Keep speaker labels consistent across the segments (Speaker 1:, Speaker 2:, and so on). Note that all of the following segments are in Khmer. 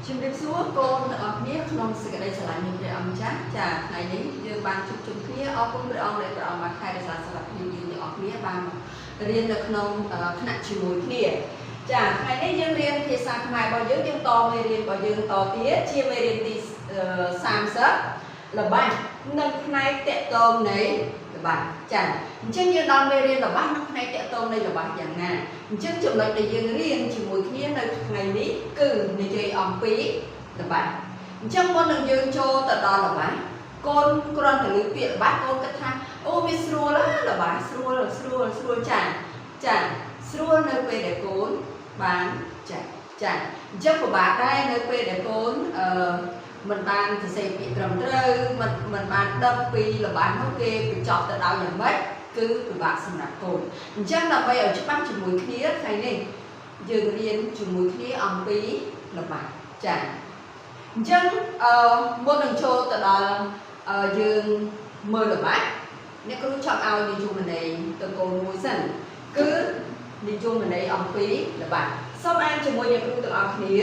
Speaker 1: ជំរាបសួរកូនទាំងអស់គ្នាក្នុងសេចក្តីស្រឡាញ់នៃព្រះអង្គម្ចាស់ចាថ្ងៃនេះយើងបានជួបជុំគ្នាអរគុណព្រះអង្គដែលព្រះអង្គបានថែរក្សាសម្រាប់យើងទាំងអស់គ្នាបានរៀននៅក្នុងថ្នាក់ជាមួយគ្នាចាថ្ងៃនេះយើងរៀនភាសាខ្មែររបស់យើងតមេរៀនរបស់យើងតទៀតជាមេរៀនទី30ល្បះនិងផ្នែកតកតងនៃល្បះចាអញ្ចឹងយើងដល់មេរៀនល្បះនិងផ្នែកតកតងនៃល្បះយ៉ាងណាអញ្ចឹងចំណុចដែលយើងរៀនជាមួយគ្នានៅថ្ងៃនេះគឺនិយាយអំពីល្បះអញ្ចឹងមុននឹងយើងចូលទៅដល់ល្បះកូនគ្រាន់តែឮពាក្យល្បះកូនគិតថាអូវាស្រួលល្បះស្រួលចាស្រួលនៅពេលដែលកូនបានចាអញ្ចឹងពិបាកដែរនៅពេលដែលកូនមិនបានសរសេរពាក្យត្រឹមត្រូវមិនបានដឹងពីល្បះនោះគេបញ្ចប់ទៅដល់យ៉ាងម៉េចគឺពិបាកសម្រាប់កូនអញ្ចឹងដើម្បីឲ្យច្បាស់ជាមួយគ្នាថ្ងៃនេះយើងរៀនជាមួយគ្នាអំពីល្បះចាអញ្ចឹងមុននឹងចូលទៅដល់យើងមើលល្បះអ្នកគ្រូចង់ឲ្យនិយមន័យទៅកូនមួយសិនគឺនិយមន័យអំពីល្បះសូមអានជាមួយអ្នកគ្រូទាំងអស់គ្នា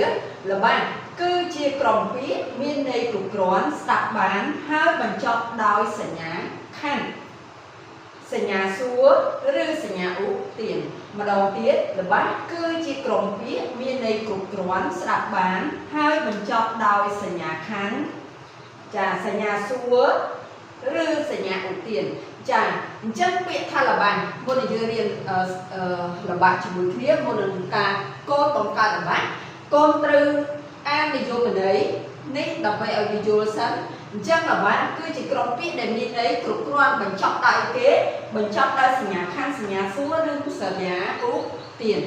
Speaker 1: ល្បះគឺជាក្រុមពាក្យមានន័យគ្រប់គ្រាន់ស្ដាប់បានហើយបញ្ចប់ដោយសញ្ញាខណ្ឌសញ្ញាសួរឬសញ្ញាឧទានម្ដងទៀតល្បះគឺជាក្រុមពាក្យមានន័យគ្រប់គ្រាន់ស្ដាប់បានហើយបញ្ចប់ដោយសញ្ញាខណ្ឌចាសញ្ញាសួរឬសញ្ញាឧទានចាអញ្ចឹងពាក្យថាល្បះមុននឹងយើងរៀនល្បះជាមួយគ្នាមុននឹងការកូនបង្កើតល្បះកូនត្រូវអាននិយមន័យនេះដើម្បីឲ្យយល់សិនអញ្ចឹងល្បះគឺជាក្រុមពាក្យដែលមានន័យគ្រប់គ្រាន់បញ្ចប់ដោយគេបញ្ចប់ដោយសញ្ញាខណ្ឌសញ្ញាសួរឬសញ្ញាឧទាន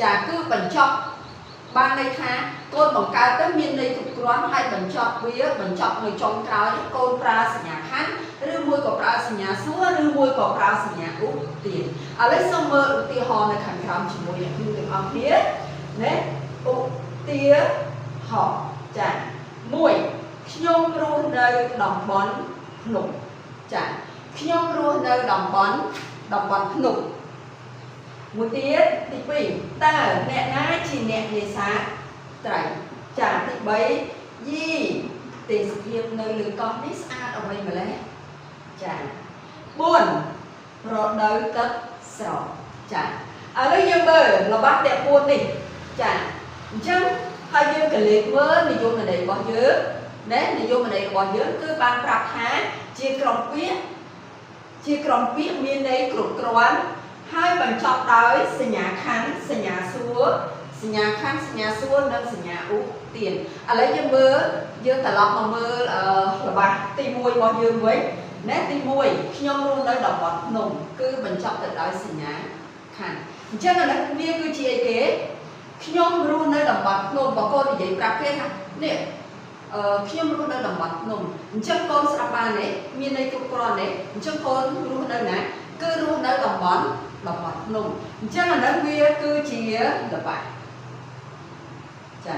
Speaker 1: ចាគឺបញ្ចប់បានន័យថាកូនបង្កើតទៅមានន័យគ្រប់គ្រាន់ហើយបញ្ចប់នៅចុងក្រោយកូនប្រើសញ្ញាខណ្ឌឬមួយក៏ប្រើសញ្ញាសួរឬមួយក៏ប្រើសញ្ញាឧទានឥឡូវសូមមើលឧទាហរណ៍នៅខាងក្រោមជាមួយអ្នកគ្រូទាំងអស់គ្នាណាឧទាហរណ៍ចា1ខ្ញុំរស់នៅតំបន់ភ្នំចាខ្ញុំរស់នៅតំបន់ភ្នំមួយទៀតទី2តើអ្នកណាជាអ្នកនេសាទត្រីចាទី3យីទេសភាពនៅលើកោះនេះស្អាតអ្វីម្ល៉េះចា4រដូវទឹកស្រកចាឥឡូវយើងមើលល្បះទាំង4នេះចាអញ្ចឹងហើយយើងក៏លេខមើលនិយមន័យរបស់យើងណានិយមន័យរបស់យើងគឺបានប្រាប់ថាជាក្រុមពាក្យមានន័យគ្រប់គ្រាន់ហើយបញ្ចប់ដោយសញ្ញាខណ្ឌសញ្ញាសួរសញ្ញាខណ្ឌសញ្ញាសួរនិងសញ្ញាឧទានឥឡូវយើងត្រឡប់មកមើលល្បះទី1របស់យើងវិញណាទី1ខ្ញុំរស់នៅតំបន់ភ្នំគឺបញ្ចប់ទៅដោយសញ្ញាខណ្ឌអញ្ចឹងឥឡូវវាគឺជាអីគេខ្ញុំរស់នៅតំបន់ភ្នំបើកូននិយាយប្រាប់គេថានេះខ្ញុំរស់នៅតំបន់ភ្នំអញ្ចឹងកូនស្ដាប់បានទេមានន័យគ្រប់គ្រាន់ទេអញ្ចឹងកូនរស់នៅណាគឺរស់នៅតំបន់ភ្នំអញ្ចឹងអានោះវាគឺជាល្បះចា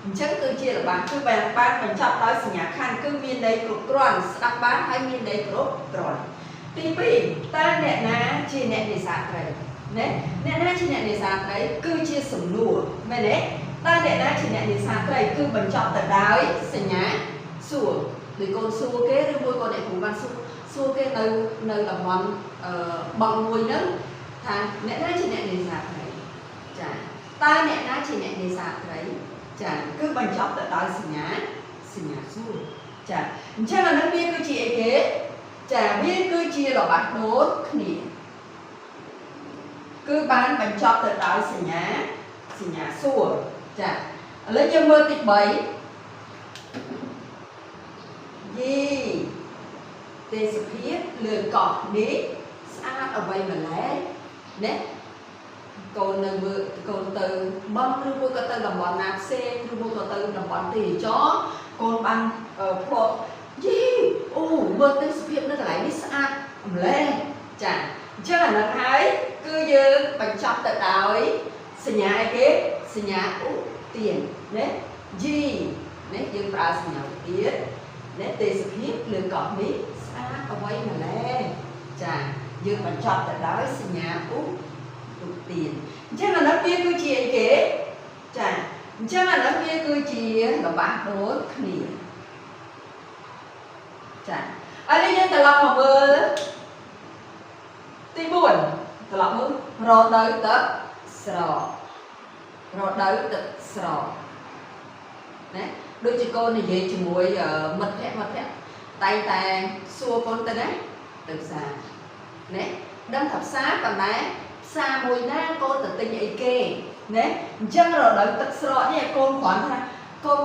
Speaker 1: អញ្ចឹងគឺជាល្បះគឺបានបញ្ចប់ដោយសញ្ញាខណ្ឌគឺមានន័យគ្រប់គ្រាន់ស្ដាប់បានហើយមានន័យគ្រប់គ្រាន់ទី2តើអ្នកណាជាអ្នកនេសាទត្រីណាអ្នកណាជាអ្នកនេសាទត្រីគឺជាសំណួរមែនទេតើអ្នកណាជាអ្នកនេសាទត្រីគឺបញ្ចប់ទៅដោយសញ្ញាសួរដោយកូនសួរគេឬមួយក៏អ្នកគ្រូបានសួរគេនៅតំបន់បងមួយហ្នឹងថាអ្នកណាជាអ្នកនេសាទត្រីចាតើអ្នកណាជាអ្នកនេសាទត្រីចាគឺបញ្ចប់ទៅដោយសញ្ញាសួរចាអញ្ចឹងអានោះវាគឺជាអីគេចាវាគឺជារបស់ដូចគ្នាគឺបានបញ្ចប់ទៅដោយសញ្ញាសួរចាឥឡូវយើងមើលទី3យីទេសភាពលើកោះនេះស្អាតអ្វីម្ល៉េះណាកូននៅមើលកូនទៅបងឬមួយក៏ទៅតំបន់ណាផ្សេងឬមួយក៏ទៅតំបន់ទេសចរកូនបានភ្លក់យីអូមើលទេសភាពនៅកន្លែងនេះស្អាតម្ល៉េះចាអញ្ចឹងអានោះហើយគឺយើងបញ្ចប់ទៅដោយសញ្ញាអីគេសញ្ញាឧទានណាយីណាយើងប្រើសញ្ញាឧទានណាទេសភាពលើកោះនេះស្អាតអ្វីម្ល៉េះចាយើងបញ្ចប់ទៅដោយសញ្ញាឧទានអញ្ចឹងអានោះវាគឺជាអីគេចាអ chẳng là nó kia cứ chỉ là bác đối khỉ chả ở đây nhân từ lòng mà mơ tí buồn từ lòng mơ rồi đời tớ sờ rồi đời tớ sờ đấy đôi chị cô này về chỉ muối mật thẹn tay tay xua con tên đấy được xa đấy đâm thập xá còn đấy xa mùi na cô tự tình ấy kê đấy chân rồi đời tớ sờ như cô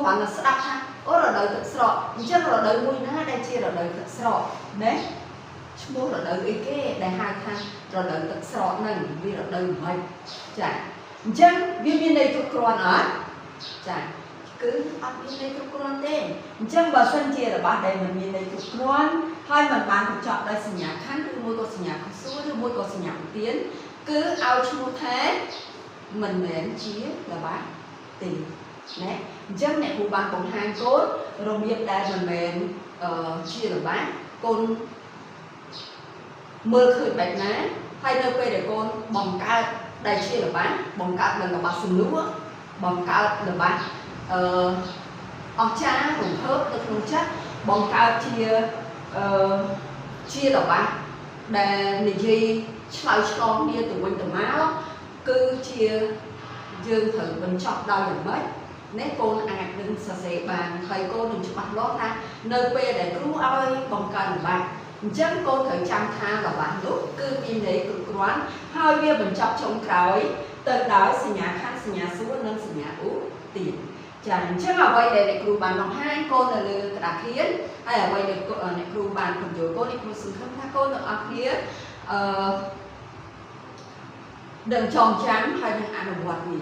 Speaker 1: khoản là sẽ đọc ha ô rồi đời tớ sờ chân rồi đời mùi na đây chia rồi đời tớ sờ đấy mua rồi đời ấy kê đây hai thang rồi đời tớ sờ này vì rồi đời mày chả chân viên này chụp con ở chả cứ ấp viên này chụp con tên chân bà sân chia là bạn đây mình viên này chụp con hai mình bạn cũng chọn đây sinh nhạc khăn cứ mua con sinh nhạc con số cứ mua con sinh nhạc tiến cứ ao chung thế mình mến chia là bác tiền đấy chân này của bạn còn hai cốt rồi biết đây mình mến chia là bác con mưa khởi bạch ná hay nơi quê để con bằng cao đây chia là bác bằng cao là bác sừng lúa bằng cao là bác ông cha cùng thớp được không chắc bằng cao chia là bác để này gì sao cho đi từ quanh từ má đó cứ chia dương thử bên chọc đauอย่างmấy nét con ạc đừng sờ sệ bàn thầy cô đừng chụp mặt lót ra nơi quê để cứu ơi bằng cần bạn chân cô thời trang tha là bạn lúc cứ im đấy cực quán hai bia bên chọc trong khói từ đó sinh nhà khác sinh nhà xuống nên sinh nhà ú tiền chẳng chứ mà quay để cรูbàn bằng hai cô là lừa đã khiến hay là quay để cรูbàn còn rồi cô đi cรูsinh không tha cô được ở phía đừng tròn trắng hay đừng ăn quạt gì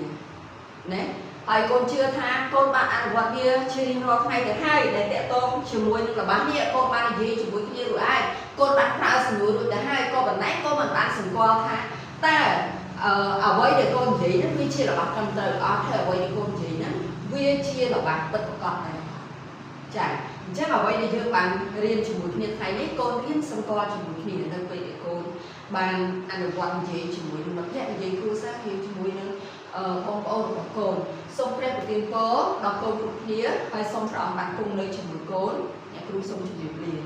Speaker 1: đấy ai con chưa tha con bạn ăn quạt bia chưa đi nó hay thứ hai để tẹt tôm chiều muối là bán địa con bạn gì chiều muối như rồi ai con bạn phao sừng muối rồi thứ hai con bạn nãy con bạn sừng qua tha ta ở với để con gì nó vi chia là bạc cầm từ ở theo với để con gì nó vi chia là bạc bất còn này chả chắc ở đây để bạn riêng chiều muối như thay đấy con riêng sừng qua chiều muối thì là đây để con bạn ăn quạt gì chiều muối mà thế gì cô sao hiểu chiều muối nữa ông của cồn xong ra của tiền phố đọc câu của phía hay xong rõ bạn cùng nơi chừng một cốn nhà cú xong chừng liền